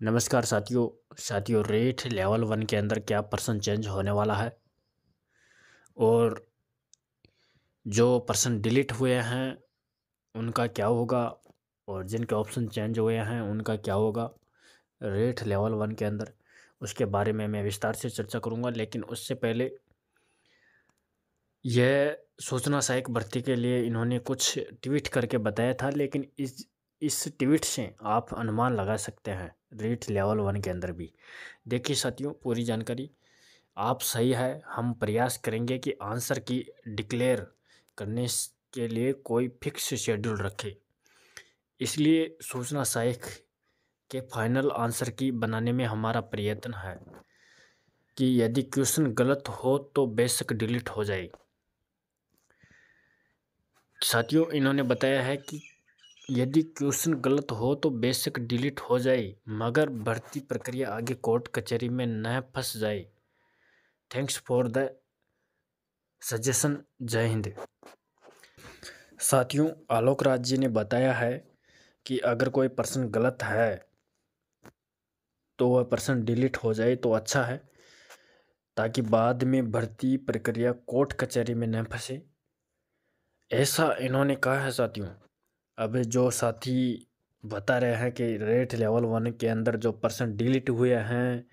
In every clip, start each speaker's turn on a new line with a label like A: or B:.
A: नमस्कार साथियों rate level 1 के अंदर क्या पर्सन चेंज होने वाला है और जो पर्सन डिलीट हुए हैं उनका क्या होगा और जिनके ऑप्शन चेंज हुए हैं उनका क्या होगा रेट लेवल 1 के अंदर, उसके बारे में मैं विस्तार से चर्चा करूंगा। लेकिन उससे पहले यह सूचना सहायक भर्ती के लिए इन्होंने कुछ ट्वीट करके बताया था, लेकिन इस ट्वीट से आप अनुमान लगा सकते हैं रेट लेवल 1 के अंदर भी। देखिए साथियों, पूरी जानकारी आप सही है। हम प्रयास करेंगे कि आंसर की डिक्लेयर करने के लिए कोई फिक्स शेड्यूल रखें, इसलिए सूचना सहायक के फाइनल आंसर की बनाने में हमारा प्रयत्न है कि यदि क्वेश्चन गलत हो तो बेशक डिलीट हो जाए। साथियों, इन्होंने बताया है कि यदि क्वेश्चन गलत हो तो बेशक डिलीट हो जाए, मगर भर्ती प्रक्रिया आगे कोर्ट कचहरी में न फंस जाए। Thanks for the suggestion. जय हिंद। साथियों, आलोक राज जी ने बताया है कि अगर कोई पर्सन गलत है तो वह पर्सन डिलीट हो जाए तो अच्छा है, ताकि बाद में भर्ती प्रक्रिया कोर्ट कचहरी में न फंसे, ऐसा इन्होंने कहा है। साथियों, अब जो साथी बता रहे हैं कि रेट लेवल 1 के अंदर जो पर्सन डिलीट हुए हैं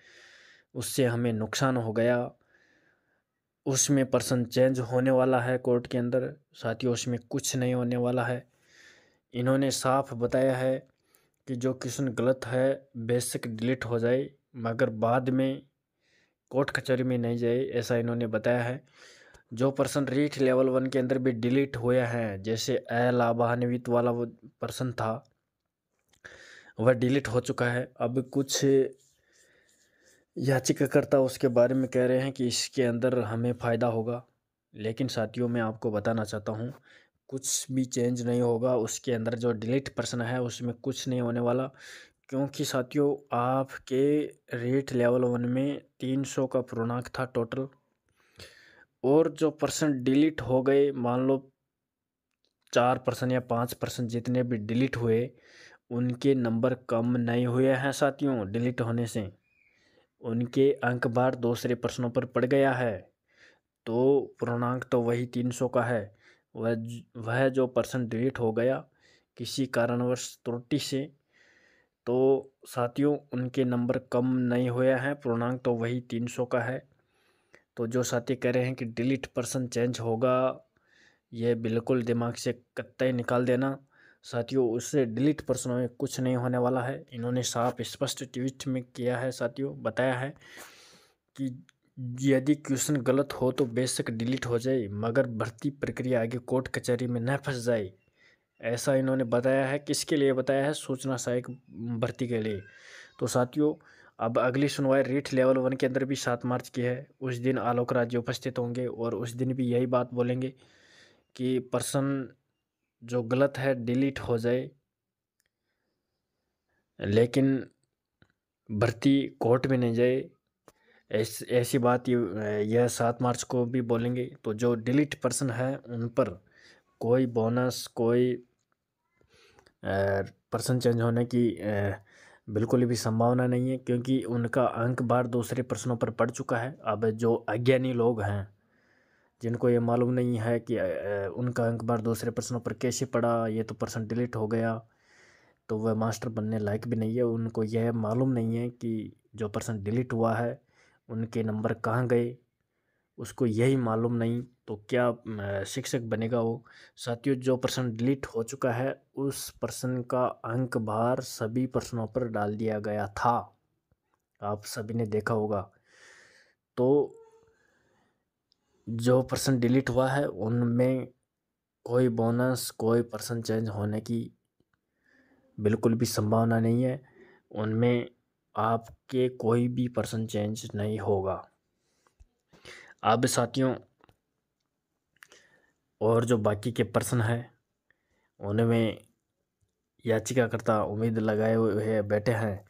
A: उससे हमें नुकसान हो गया, उसमें पर्सन चेंज होने वाला है कोर्ट के अंदर, साथियों उसमें कुछ नहीं होने वाला है। इन्होंने साफ बताया है कि जो क्वेश्चन गलत है बेशक डिलीट हो जाए, मगर बाद में कोर्ट कचहरी में नहीं जाए, ऐसा इन्होंने बताया है। जो पर्सन रेट लेवल 1 के अंदर भी डिलीट हुए हैं, जैसे अलाभान्वित वाला वो पर्सन था, वह डिलीट हो चुका है। अब कुछ याचिकाकर्ता उसके बारे में कह रहे हैं कि इसके अंदर हमें फ़ायदा होगा, लेकिन साथियों मैं आपको बताना चाहता हूँ कुछ भी चेंज नहीं होगा। उसके अंदर जो डिलीट पर्सन है उसमें कुछ नहीं होने वाला, क्योंकि साथियों आपके रेट लेवल 1 में 300 का पूर्णांक था टोटल, और जो पर्सन डिलीट हो गए, मान लो 4% या 5% जितने भी डिलीट हुए, उनके नंबर कम नहीं हुए हैं साथियों। डिलीट होने से उनके अंक बार दूसरे प्रश्नों पर पड़ गया है, तो पूर्णांक तो वही 300 का है। वह जो पर्सन डिलीट हो गया किसी कारणवश त्रुटि से, तो साथियों उनके नंबर कम नहीं हुए हैं, पूर्णांक तो वही 300 का है। तो जो साथी कह रहे हैं कि डिलीट पर्सन चेंज होगा, ये बिल्कुल दिमाग से कतई निकाल देना साथियों। उससे डिलीट पर्सनों में कुछ नहीं होने वाला है। इन्होंने साफ स्पष्ट ट्वीट में किया है साथियों, बताया है कि यदि क्वेश्चन गलत हो तो बेशक डिलीट हो जाए, मगर भर्ती प्रक्रिया आगे कोर्ट कचहरी में न फंस जाए, ऐसा इन्होंने बताया है। किसके लिए बताया है? सूचना सहायक भर्ती के लिए। तो साथियों, अब अगली सुनवाई रेट लेवल 1 के अंदर भी 7 मार्च की है। उस दिन आलोक राज्य उपस्थित होंगे और उस दिन भी यही बात बोलेंगे कि पर्सन जो गलत है डिलीट हो जाए, लेकिन भर्ती कोर्ट में नहीं जाए। ऐसी बात यह 7 मार्च को भी बोलेंगे। तो जो डिलीट पर्सन है उन पर कोई बोनस, कोई पर्सन चेंज होने की बिल्कुल भी संभावना नहीं है, क्योंकि उनका अंक बार दूसरे पर्सनों पर पड़ चुका है। अब जो अज्ञानी लोग हैं, जिनको ये मालूम नहीं है कि उनका अंक बार दूसरे पर्सनों पर कैसे पड़ा, ये तो पर्सन डिलीट हो गया, तो वह मास्टर बनने लायक भी नहीं है। उनको यह मालूम नहीं है कि जो पर्सन डिलीट हुआ है उनके नंबर कहाँ गए, उसको यही मालूम नहीं, तो क्या शिक्षक बनेगा वो? साथियों, जो पर्सन डिलीट हो चुका है उस पर्सन का अंक भार सभी पर्सनों पर डाल दिया गया था, आप सभी ने देखा होगा। तो जो पर्सन डिलीट हुआ है उनमें कोई बोनस, कोई पर्सन चेंज होने की बिल्कुल भी संभावना नहीं है। उनमें आपके कोई भी पर्सन चेंज नहीं होगा। अब साथियों, और जो बाकी के पर्सन हैं उनमें याचिकाकर्ता उम्मीद लगाए हुए बैठे हैं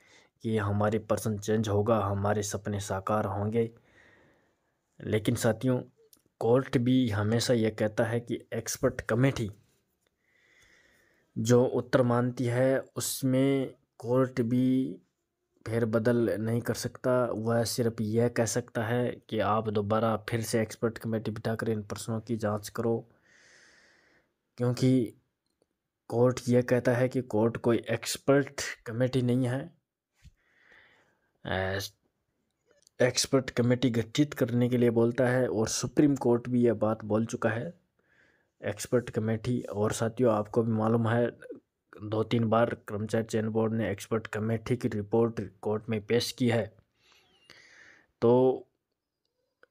A: कि हमारी पर्सन चेंज होगा, हमारे सपने साकार होंगे। लेकिन साथियों, कोर्ट भी हमेशा यह कहता है कि एक्सपर्ट कमेटी जो उत्तर मानती है उसमें कोर्ट भी फेरबदल नहीं कर सकता। वह सिर्फ यह कह सकता है कि आप दोबारा फिर से एक्सपर्ट कमेटी बिठाकर इन प्रश्नों की जांच करो, क्योंकि कोर्ट यह कहता है कि कोर्ट कोई एक्सपर्ट कमेटी नहीं है। एक्सपर्ट कमेटी गठित करने के लिए बोलता है और सुप्रीम कोर्ट भी यह बात बोल चुका है। एक्सपर्ट कमेटी, और साथियों आपको भी मालूम है 2-3 बार कर्मचारी चयन बोर्ड ने एक्सपर्ट कमेटी की रिपोर्ट कोर्ट में पेश की है। तो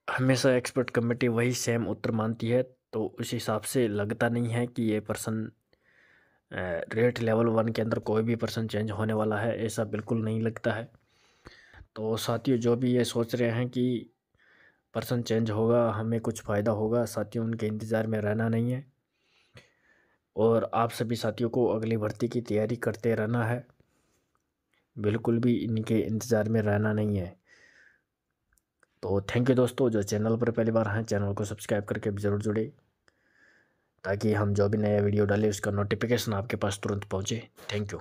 A: हमेशा एक्सपर्ट कमेटी वही सेम उत्तर मानती है। तो उस हिसाब से लगता नहीं है कि ये पर्सन रेट लेवल 1 के अंदर कोई भी पर्सन चेंज होने वाला है, ऐसा बिल्कुल नहीं लगता है। तो साथियों जो भी ये सोच रहे हैं कि पर्सन चेंज होगा, हमें कुछ फ़ायदा होगा, साथियों उनके इंतज़ार में रहना नहीं है। और आप सभी साथियों को अगली भर्ती की तैयारी करते रहना है, बिल्कुल भी इनके इंतज़ार में रहना नहीं है। तो थैंक यू दोस्तों, जो चैनल पर पहली बार हैं चैनल को सब्सक्राइब करके ज़रूर जुड़े, ताकि हम जो भी नया वीडियो डालें उसका नोटिफिकेशन आपके पास तुरंत पहुँचे। Thank you.